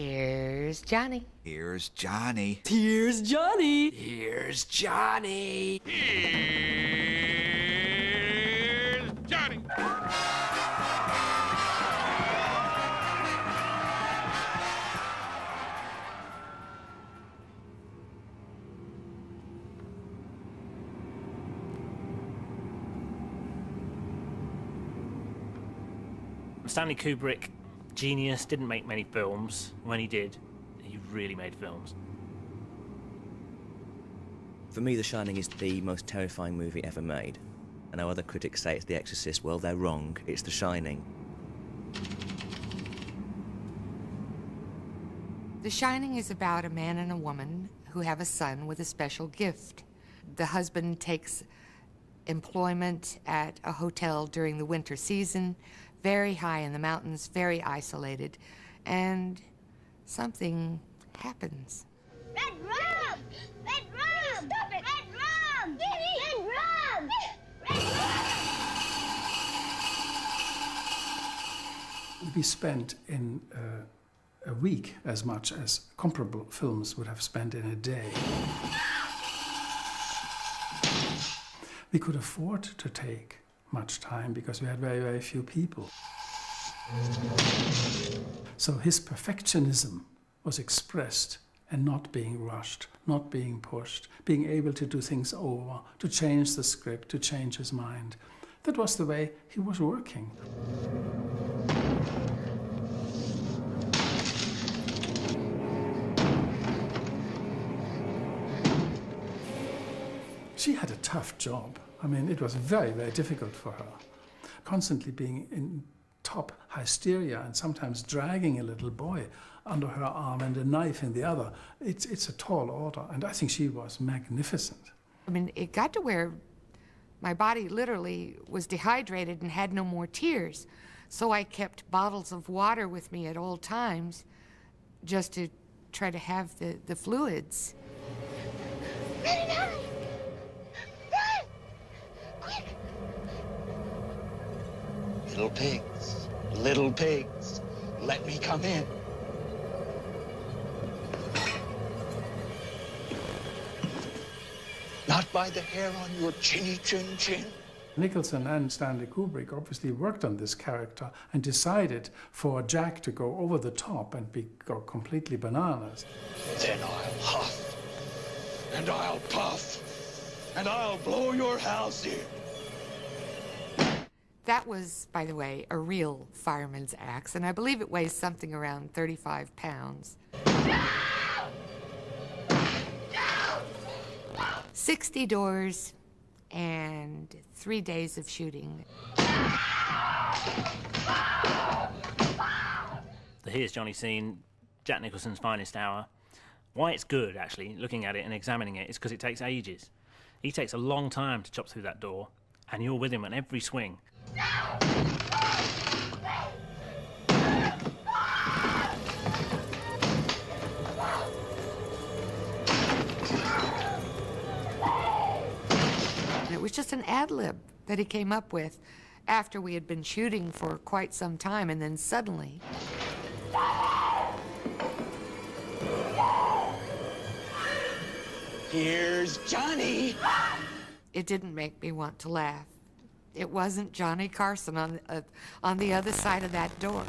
Here's Johnny. Here's Johnny. Here's Johnny. Here's Johnny. Here's Johnny. Stanley Kubrick, genius, didn't make many films. When he did, he really made films. For me, The Shining is the most terrifying movie ever made. I know other critics say it's The Exorcist. Well, they're wrong. It's The Shining. The Shining is about a man and a woman who have a son with a special gift. The husband takes employment at a hotel during the winter season, very high in the mountains, very isolated, and something happens. Red rum! Red rum! Stop it! Red rum! Red rum! Red rum! Would be spent in a week as much as comparable films would have spent in a day. We could afford to take much time because we had very, very few people. So his perfectionism was expressed and not being rushed, not being pushed, being able to do things over, to change the script, to change his mind. That was the way he was working. She had a tough job. I mean, it was very, very difficult for her. Constantly being in top hysteria and sometimes dragging a little boy under her arm and a knife in the other. It's a tall order, and I think she was magnificent. I mean, it got to where my body literally was dehydrated and had no more tears. So I kept bottles of water with me at all times just to try to have the fluids. Ready now! Run! Quick! Little pigs, let me come in. Not by the hair on your chinny chin chin. Nicholson and Stanley Kubrick obviously worked on this character and decided for Jack to go over the top and go completely bananas. Then I'll huff, and I'll puff, and I'll blow your house in. That was, by the way, a real fireman's axe, and I believe it weighs something around 35 pounds. 60 doors and 3 days of shooting. The Here's Johnny scene, Jack Nicholson's finest hour. Why it's good, actually, looking at it and examining it, is because it takes ages. He takes a long time to chop through that door, and you're with him on every swing. It was just an ad-lib that he came up with after we had been shooting for quite some time, and then suddenly... Here's Johnny. It didn't make me want to laugh. It wasn't Johnny Carson on the other side of that door.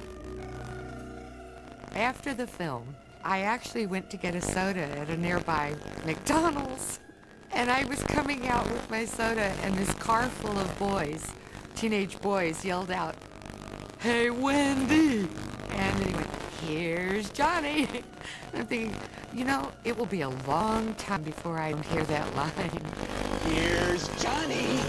After the film, I actually went to get a soda at a nearby McDonald's. And I was coming out with my soda, and this car full of boys, teenage boys, yelled out, "Hey, Wendy!" And then he went, "Here's Johnny." And I'm thinking, you know, it will be a long time before I hear that line. Here's Johnny.